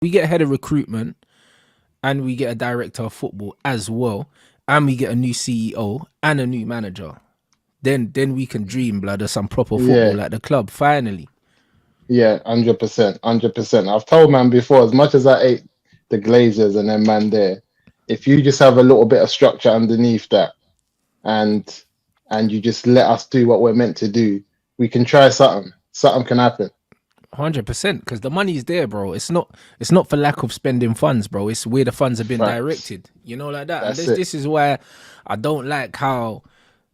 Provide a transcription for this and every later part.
we get a head of recruitment and we get a director of football as well, and we get a new CEO and a new manager, then we can dream, blood, of some proper Yeah, football at the club. Finally. yeah, 100%, 100%. I've told man before, as much as I ate the Glazers and then man there, if you just have a little bit of structure underneath that, and you just let us do what we're meant to do, we can try something. Something can happen. 100%, because the money's there, bro. It's not for lack of spending funds, bro. It's where the funds have been Facts. directed, like that. And That's this it. this is why I don't like how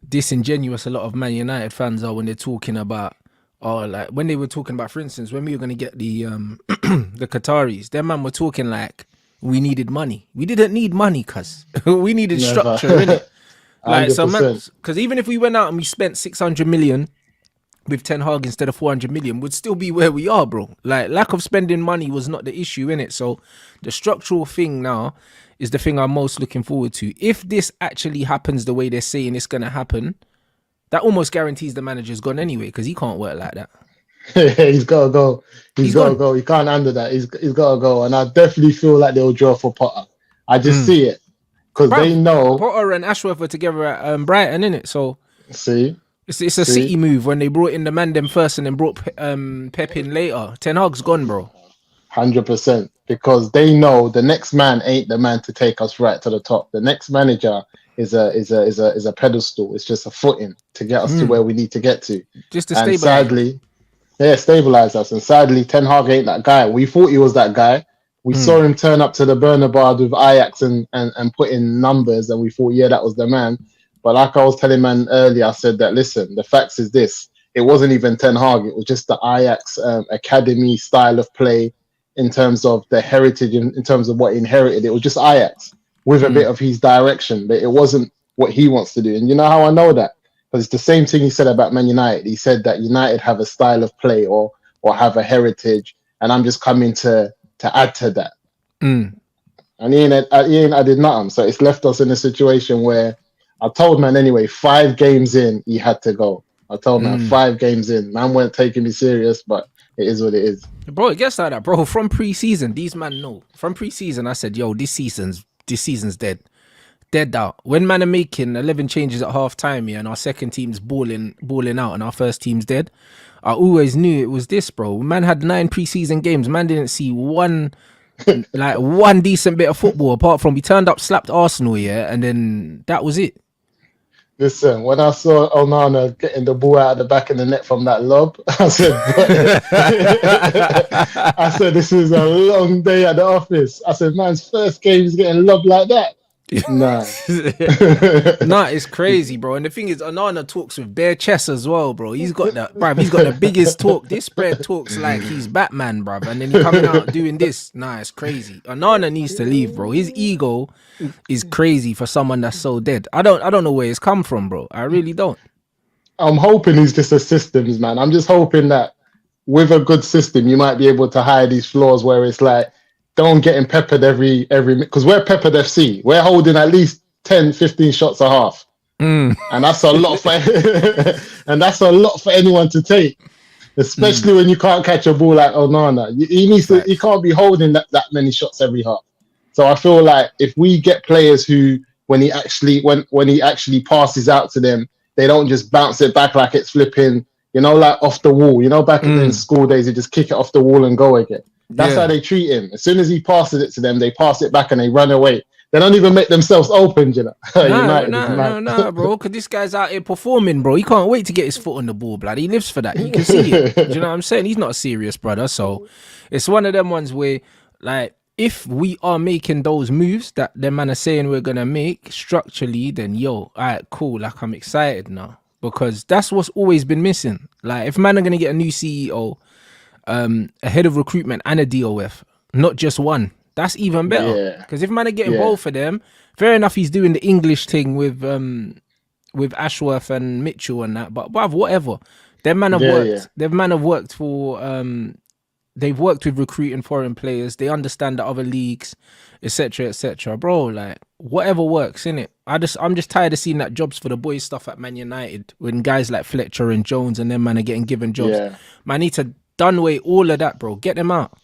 disingenuous a lot of Man United fans are when they're talking about, or like when they were talking about, for instance, when we were going to get the the Qataris, them man were talking like we needed money. We didn't need money, cuz we needed Never. structure in it. Like, so man, 100%. because even if we went out and we spent 600 million with Ten Hag instead of 400 million, would still be where we are, bro. Like, lack of spending money was not the issue in it. So the structural thing now is the thing I'm most looking forward to. If this actually happens the way they're saying it's going to happen, that almost guarantees the manager's gone anyway, because he can't work like that. He's got to go. He's He's got to gone. go. He can't handle that. He's got to go. And I definitely feel like they'll draw for Potter. I just Mm. see it because they Bruv, know. Potter and Ashworth were together at Brighton, innit? So See, it's a see, City move when they brought in the man them first and then brought Pep in later. Ten Hag's gone, bro. 100%. Because they know the next man ain't the man to take us right to the top. The next manager is a pedestal. It's just a footing to get us to Mm. where we need to get to. Just to And stabilize us. sadly, yeah, stabilize us. And sadly, Ten Hag ain't that guy. We thought he was that guy. We Mm. saw him turn up to the Bernabeu with Ajax and put in numbers, and we thought, yeah, that was the man. But like I was telling man earlier, I said that listen, the facts is this: it wasn't even Ten Hag. It was just the Ajax academy style of play in terms of the heritage, in terms of what he inherited. It was just Ajax with a bit Mm. of his direction, but it wasn't what he wants to do. And you know how I know that? Because it's the same thing he said about Man United. He said that United have a style of play or have a heritage, and I'm just coming to add to that. Mm. And he ain't added nothing. So it's left us in a situation where I told man anyway, 5 games in, he had to go. I told man Mm. 5 games in. Man weren't taking me serious, but it is what it is. Bro, it gets like that, bro. From pre-season, these man know. From pre-season, I said, yo, this season's dead out. When man are making 11 changes at half time, yeah, and our second team's balling out, and our first team's dead, I always knew it was this, bro. Man had 9 pre-season games. Man didn't see one decent bit of football apart from we turned up, slapped Arsenal, yeah, and then that was it. Listen, when I saw Onana getting the ball out of the back of the net from that lob, I said, I said, this is a long day at the office. I said, man's first game is getting lobbed like that. Nah. Nah, it's crazy, bro. And the thing is, Anana talks with bare chest as well, bro. He's got the biggest talk. This spread talks like he's Batman, bro. And then he coming out doing this. Nah, it's crazy. Anana needs to leave, bro. His ego is crazy for someone that's so dead. I don't know where it's come from, bro. I really don't. I'm hoping he's just a systems man. I'm just hoping that with a good system, you might be able to hide these flaws where it's like, don't get him peppered every because we're peppered FC. We're holding at least 10, 15 shots a half. Mm. And that's a lot for and that's a lot for anyone to take. Especially when you can't catch a ball like Onana. He can't be holding that many shots every half. So I feel like if we get players who when he actually passes out to them, they don't just bounce it back like it's flipping, like off the wall. Back in school days, they just kick it off the wall and go again. That's how they treat him. As soon as he passes it to them, they pass it back and they run away. They don't even make themselves open, United is mad. Nah, bro. Because this guy's out here performing, bro. He can't wait to get his foot on the ball, blood. He lives for that. You can see it. Do you know what I'm saying? He's not a serious brother. So it's one of them ones where, like, if we are making those moves that the man are saying we're gonna make structurally, then yo, all right, cool. Like, I'm excited now because that's what's always been missing. Like, if man are gonna get a new CEO, a head of recruitment and a DOF, not just one. That's even better. Because if man are getting both of them, fair enough, he's doing the English thing with Ashworth and Mitchell and that. But bruv, whatever. Them man have worked. Yeah. Them man have worked for. They've worked with recruiting foreign players. They understand the other leagues, etc., etc. Bro, like whatever works, innit? I'm just tired of seeing that jobs for the boys stuff at Man United when guys like Fletcher and Jones and them man are getting given jobs. Yeah. Man, need to done away all of that, bro. Get them out.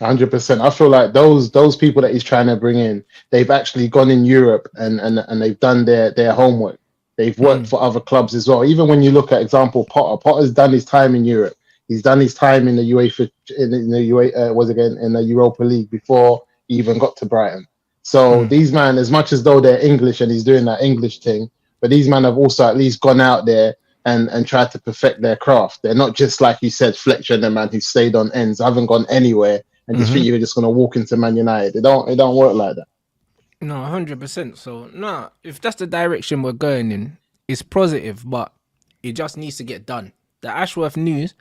100%. I feel like those people that he's trying to bring in, they've actually gone in Europe and they've done their homework. They've worked Mm. for other clubs as well. Even when you look at example Potter, Potter's done his time in Europe. He's done his time in the UEFA in the UEFA was again in the Europa League before he even got to Brighton. So Mm. these men, as much as though they're English and he's doing that English thing, but these men have also at least gone out there and tried to perfect their craft. They're not just like you said, Fletcher and the man who stayed on ends, haven't gone anywhere and just think Hmm. you're just gonna walk into Man United. It don't work like that. No, 100%. So, nah, if that's the direction we're going in, it's positive, but it just needs to get done. The Ashworth news,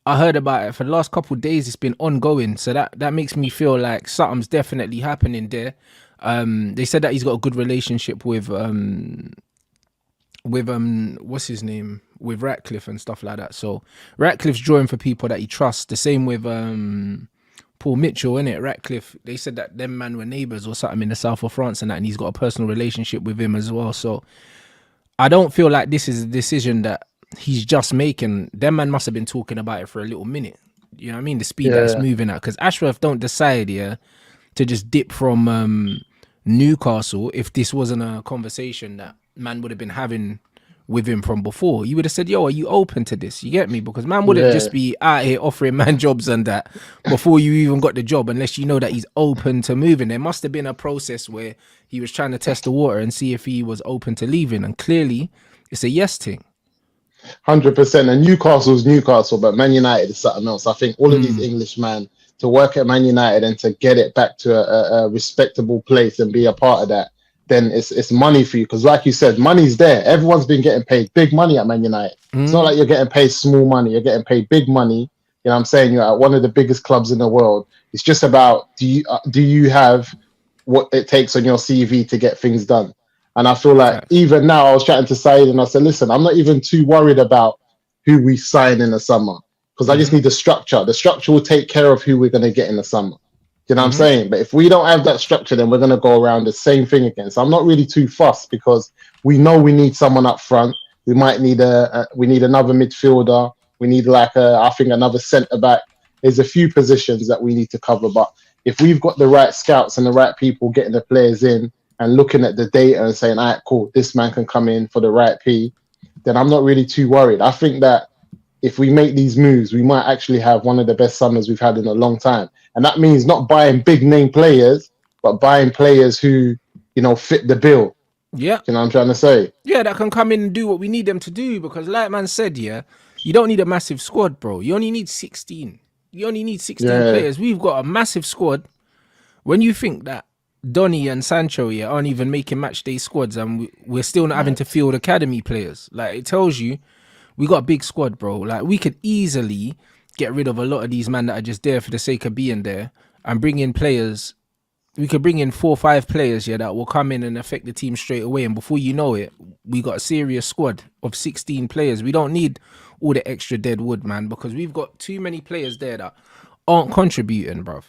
I heard about it for the last couple of days. It's been ongoing, so that makes me feel like something's definitely happening there. They said that he's got a good relationship with what's his name, with Ratcliffe and stuff like that. So Ratcliffe's drawing for people that he trusts. The same with Paul Mitchell, innit? Ratcliffe, they said that them man were neighbours or something in the south of France and that, and he's got a personal relationship with him as well. So I don't feel like this is a decision that he's just making. Them man must have been talking about it for a little minute. You know what I mean? The speed that it's Yeah, moving at. Because Ashworth don't decide, yeah, to just dip from Newcastle. If this wasn't a conversation that man would have been having with him from before, you would have said, yo, are you open to this? You get me? Because man wouldn't yeah. just be out here offering man jobs and that before you even got the job, unless you know that he's open to moving. There must have been a process where he was trying to test the water and see if he was open to leaving, and clearly it's a yes thing. 100%. And Newcastle's Newcastle, but Man United is something else. I think all of these Mm. Englishmen to work at Man United and to get it back to a respectable place and be a part of that, then it's money for you. Because like you said, money's there. Everyone's been getting paid big money at Man United. It's not Mm. like you're getting paid small money. You're getting paid big money. You know what I'm saying? You're at one of the biggest clubs in the world. It's just about do you have what it takes on your CV to get things done. And I feel like Facts. even now, I was chatting to Saeed and I said, listen, I'm not even too worried about who we sign in the summer because I just Mm-hmm. need the structure. The structure will take care of who we're going to get in the summer. You know what I'm Mm-hmm. saying? But if we don't have that structure, then we're going to go around the same thing again. So I'm not really too fussed because we know we need someone up front. We might need we need another midfielder. We need I think another centre back. There's a few positions that we need to cover, but if we've got the right scouts and the right people getting the players in and looking at the data and saying, all right, cool, this man can come in for the right P, then I'm not really too worried. I think that if we make these moves, we might actually have one of the best summers we've had in a long time. And that means not buying big name players, but buying players who, fit the bill. Yeah. You know what I'm trying to say? Yeah, that can come in and do what we need them to do. Because, like man said, yeah, you don't need a massive squad, bro. You only need 16. You only need 16 Yeah, players. We've got a massive squad. When you think that Donny and Sancho, yeah, aren't even making match day squads, and we're still not having mad. to field academy players, like it tells you we got a big squad, bro. Like we could easily get rid of a lot of these men that are just there for the sake of being there and bring in players. We could bring in 4 or 5 players, yeah, that will come in and affect the team straight away. And before you know it, we got a serious squad of 16 players. We don't need all the extra dead wood, man, because we've got too many players there that aren't contributing, bruv.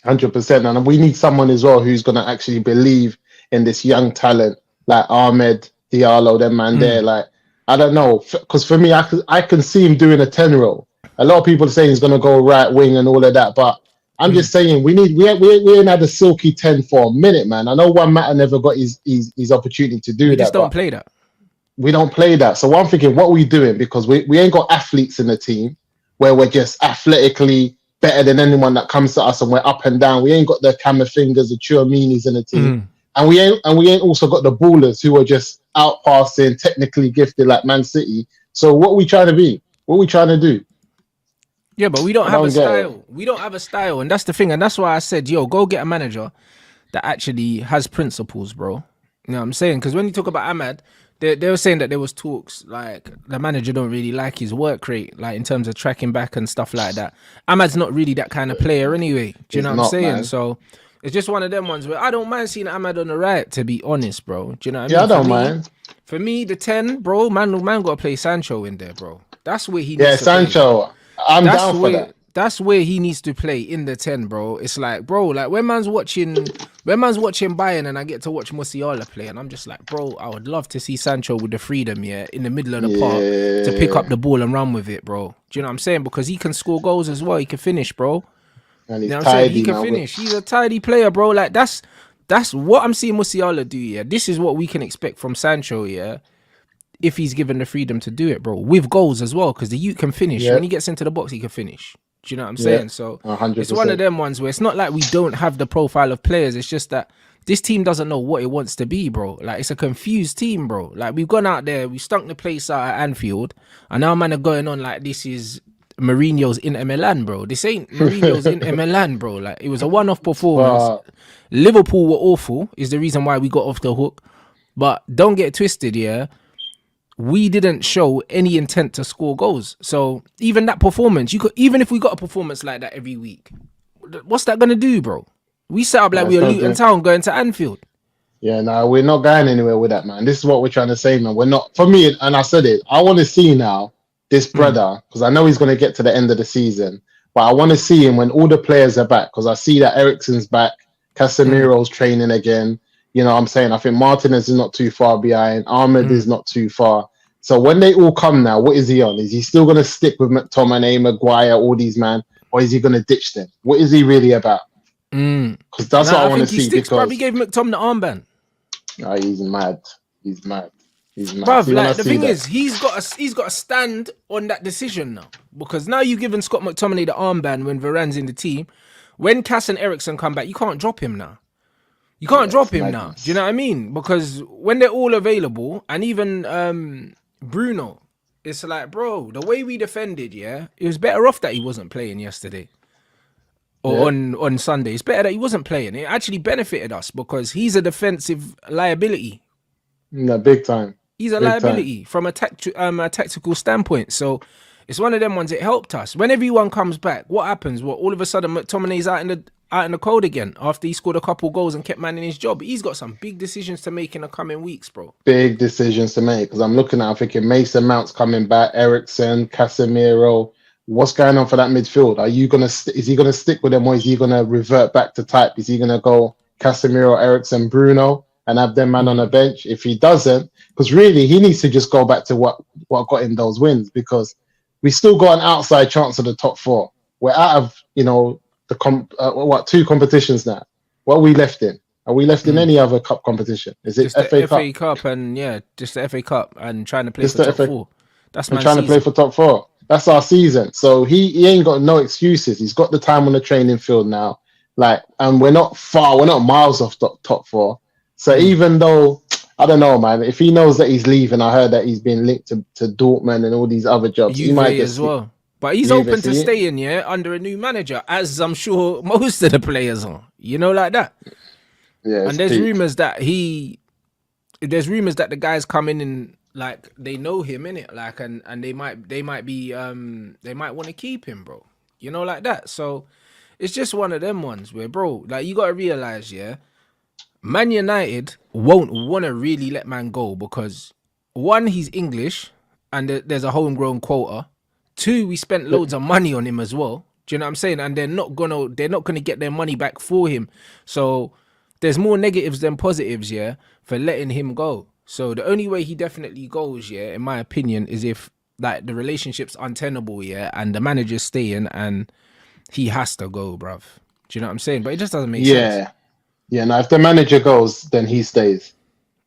100%. And we need someone as well who's going to actually believe in this young talent like Ahmed, Diallo, them man there. Mm. Like, I don't know. Because for me, I can see him doing a 10 role. A lot of people are saying he's going to go right wing and all of that. But I'm Mm. just saying we ain't had a silky 10 for a minute, man. I know one matter never got his opportunity to We do just that, don't but play that. we don't play that. So I'm thinking, what are we doing? Because we ain't got athletes in the team where we're just athletically better than anyone that comes to us and we're up and down. We ain't got the camera fingers, the Chouaminis in the team. Mm. And we ain't also got the ballers who are just out passing, technically gifted like Man City. So what are we trying to be? What are we trying to do? Yeah, but we don't I have a don't get it. style. We don't have a style, and that's the thing. And that's why I said, yo, go get a manager that actually has principles, bro. You know what I'm saying? Because when you talk about Ahmad, they were saying that there was talks like the manager don't really like his work rate, like in terms of tracking back and stuff like that. Ahmad's not really that kind of player anyway. Do you He's know what I'm not, saying? man. So it's just one of them ones where I don't mind seeing Ahmad on the right, to be honest, bro. Do you know what I Yeah, mean? I don't mind. For me, the 10, bro, man got to play Sancho in there, bro. That's where he needs Yeah, to play, bro. Sancho. I'm down for that. That's where he needs to play in the 10, bro. It's like, bro, like when man's watching Bayern and I get to watch Musiala play, and I'm just like, bro, I would love to see Sancho with the freedom, yeah, in the middle of the park to pick up Yeah. the ball and run with it, bro. Do you know what I'm saying? Because he can score goals as well. He can finish, bro. And You he's know what I'm saying? He tidy, can man. finish. He's a tidy player, bro. Like that's what I'm seeing Musiala do. Yeah, this is what we can expect from Sancho. Yeah, if he's given the freedom to do it, bro, with goals as well, because the youth can finish. Yeah, When he gets into the box, he can finish. Do you know what I'm yeah, saying? So it's one of 100%. them ones where it's not like we don't have the profile of players. It's just that this team doesn't know what it wants to be, bro. Like it's a confused team, bro. Like we've gone out there, we stunk the place out at Anfield, and now man are going on like this is Mourinho's Inter Milan, bro. This ain't Mourinho's Inter Milan, bro. Like it was a one-off performance. But Liverpool were awful, is the reason why we got off the hook. But don't get twisted, yeah. We didn't show any intent to score goals. So even that performance, you could even if we got a performance like that every week, what's that gonna do, bro? We set up like we it's were not Luton good. Town going to Anfield. Yeah, no, we're not going anywhere with that, man. This is what we're trying to say, man. We're not, for me, and I said it, I want to see now this brother, because I know he's going to get to the end of the season, but I want to see him when all the players are back, because I see that Eriksen's back, Casemiro's training again. You know what I'm saying? I think Martinez is not too far behind. Ahmed is not too far. So when they all come now, what is he on? Is he still going to stick with McTominay, Maguire, all these, man? Or is he going to ditch them? What is he really about? Because that's what I want to see. Sticks, Because probably gave McTom the armband. oh, he's mad. He's mad. He's mad. Bruv, See, when I like the see thing that, is, he's got to stand on that decision now, because now you've given Scott McTominay the armband when Varane's in the team. When Cass and Eriksen come back, you can't drop him now. You can't drop him now. Do you know what I mean? Because when they're all available, and even Bruno, it's like, bro, the way we defended, yeah, it was better off that he wasn't playing yesterday or on Sunday. It's better that he wasn't playing. It actually benefited us because he's a defensive liability. no, big time. He's a Big liability from a tactical standpoint. So it's one of them ones. It helped us. When everyone comes back, what happens? Well, all of a sudden McTominay's out in the cold again after he scored a couple goals and kept manning his job. He's got some big decisions to make in the coming weeks, bro. Big decisions to make. Because I'm looking at, I'm thinking Mason Mount's coming back, Eriksen, Casemiro. What's going on for that midfield? Are you gonna? Is he gonna stick with them, or is he gonna revert back to type? Is he gonna go Casemiro, Eriksen, Bruno, and have them man on the bench? If he doesn't, because really he needs to just go back to what got him those wins. Because we still got an outside chance of the top four. We're out of the two competitions now. What are we left in? Are we left in any other cup competition? Is it Just FA the Cup? FA Cup and just the FA Cup and trying to play Just for the top FA four. That's We're my trying to play for top four. That's our season. So he ain't got no excuses. He's got the time on the training field now. Like, and we're not miles off top four. So even though, I don't know, man, if he knows that he's leaving, I heard that he's been linked to Dortmund and all these other jobs. Juve He might just as well. But he's Juve, open to see? staying, under a new manager, as I'm sure most of the players are. You know, like that. Yeah, And there's rumors that the guy's coming in, like they know him in it, like and they might want to keep him, bro. You know, like that. So it's just one of them ones where, bro, like you gotta realize, Man United won't want to really let man go because one, he's English and there's a homegrown quota. Two, we spent loads of money on him as well. Do you know what I'm saying? And they're not gonna get their money back for him. So there's more negatives than positives, for letting him go. So the only way he definitely goes, in my opinion, is if like the relationship's untenable, and the manager's staying and he has to go, bruv. Do you know what I'm saying? But it just doesn't make sense. Yeah. Now if the manager goes, then he stays.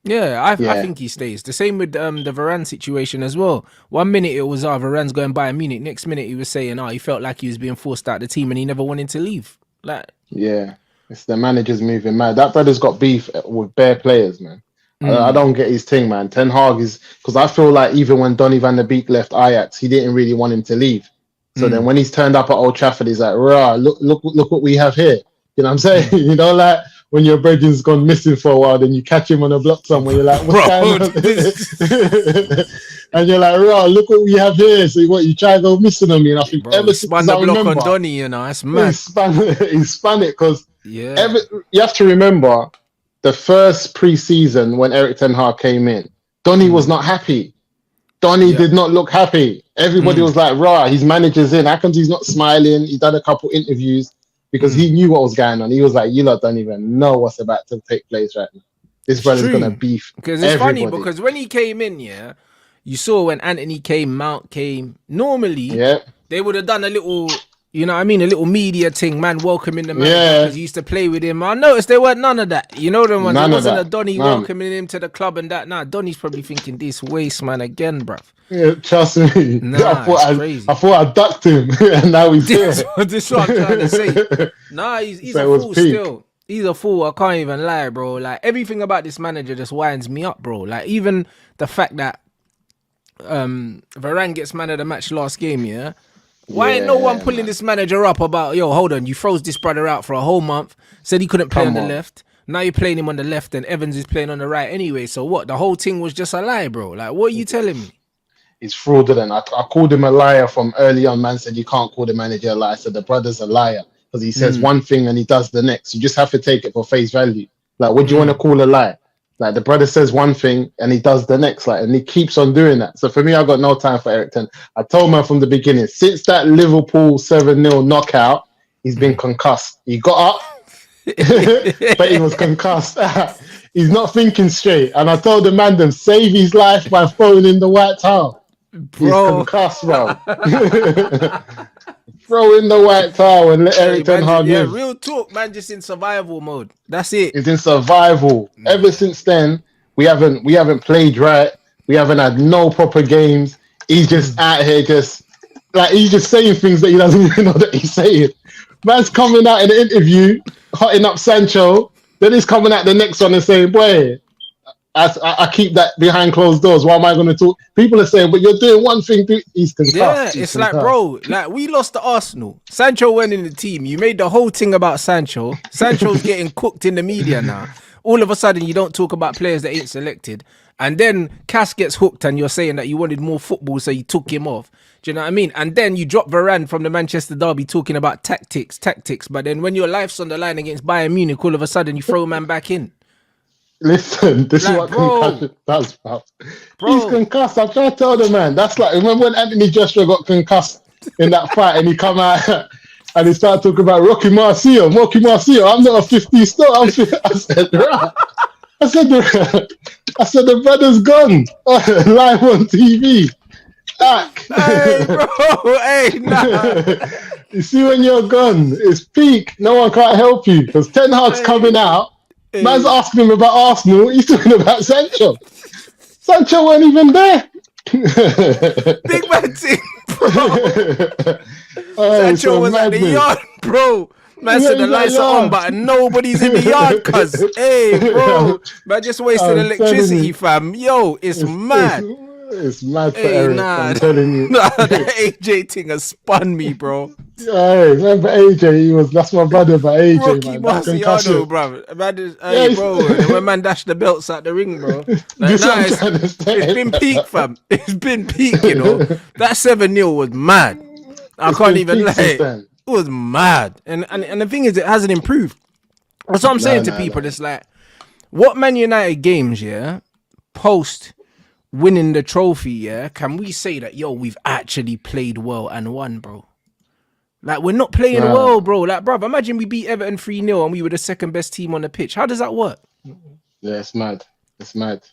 Yeah, I think he stays. The same with the Varane situation as well. 1 minute it was Varane's going Bayern Munich. Next minute he was saying, he felt like he was being forced out of the team and he never wanted to leave. Like, yeah, it's the manager's moving mad. That brother's got beef with bare players, man. I don't get his thing, man. Ten Hag is, because I feel like even when Donny van der Beek left Ajax, he didn't really want him to leave. So then when he's turned up at Old Trafford, he's like, rah, look what we have here. You know what I'm saying? You know, like when your brethren's gone missing for a while, then you catch him on a block somewhere, you're like, what's going on? And you're like, rah, look what we have here. So you try to go missing on me. And I think ever since spun the block on Donny, that's mad. He spun it because you have to remember, the first pre-season when Erik ten Hag came in, Donny was not happy. Donny did not look happy. Everybody was like, rah, his manager's in. How come he's not smiling? He done a couple interviews because he knew what was going on. He was like, you lot don't even know what's about to take place right now. This brother's going to beef because it's funny because when he came in, you saw when Anthony came, Mount came, normally they would have done a little, You know what I mean? A little media thing, man, welcoming the manager Yeah. because he used to play with him. I noticed there weren't none of that. You know them ones. None There of wasn't that. a Donny None. welcoming him to the club and that. Nah, Donny's probably thinking this waste man again, bruv. Yeah, trust me. Nah, it's crazy. I thought I ducked him, and now he's here. This is what I'm trying to say. Nah, he's So a it was fool peak. still. He's a fool. I can't even lie, bro. Like everything about this manager just winds me up, bro. Like even the fact that Varane gets man of the match last game, yeah. Why ain't no one pulling this manager up about, yo, hold on, you froze this brother out for a whole month, said he couldn't play on the left. Now you're playing him on the left and Evans is playing on the right anyway. So what? The whole thing was just a lie, bro. Like, what are you telling me? He's fraudulent. I called him a liar from early on. Man said you can't call the manager a liar. I said the brother's a liar because he says one thing and he does the next. You just have to take it for face value. Like, what do you want to call a lie? Like the brother says one thing and he does the next, like, and he keeps on doing that. So for me, I got no time for Eric Ten. I told man from the beginning, since that Liverpool 7-0 knockout, he's been concussed. He got up, but he was concussed. He's not thinking straight. And I told the man them save his life by throwing in the white towel. He's concussed, bro. Throw in the white towel and let Eric Ten Hag live. Real talk, man, just in survival mode. That's it. It's in survival. Ever since then, we haven't played right. We haven't had no proper games. He's just out here he's just saying things that he doesn't even know that he's saying. Man's coming out in an interview, hotting up Sancho, then he's coming out the next one and saying, boy, I keep that behind closed doors. Why am I going to talk? People are saying, but you're doing one thing. He's concussed. Yeah, it's like, bro, like we lost to Arsenal. Sancho went in the team. You made the whole thing about Sancho. Sancho's getting cooked in the media now. All of a sudden, you don't talk about players that ain't selected. And then Cass gets hooked and you're saying that you wanted more football, so you took him off. Do you know what I mean? And then you drop Varane from the Manchester derby talking about tactics. But then when your life's on the line against Bayern Munich, all of a sudden you throw a man back in. Listen, this is what concussion does, bro. He's concussed. I'm trying to tell the man. That's like, remember when Anthony Joshua got concussed in that fight and he come out and he started talking about Rocky Marcio. I'm not a 50 still. I said, right. I said, the brother's gone. Live on TV. Back. Hey, bro. Hey, nah. You see when you're gone, it's peak. No one can't help you because Ten Hag's coming out. Man's asking him about Arsenal. He's talking about Sancho. Sancho weren't even there. Big man team, bro. Sancho was at the yard, bro. Man said the lights are on, but nobody's in the yard, cuz. Hey, bro. Man just wasted electricity, fam. Yo, it's mad. It's mad for Eric, I'm telling you. Nah, the AJ thing has spun me, bro. Yeah, remember AJ? That's my brother, but AJ, Rocky Marciano, bro. When man dashed the belts out the ring, bro. Like, it's been peak, fam. It's been peak, you know. That 7-0 was mad. I can't even lie. It was mad. And the thing is, it hasn't improved. That's what I'm saying to people. It's like, what Man United games, yeah, post winning the trophy, yeah, can we say that, yo, we've actually played well and won, bro? Like, we're not playing well, bro. Like, bro, imagine we beat Everton 3-0 and we were the second best team on the pitch. How does that work? Yeah, it's mad. It's mad.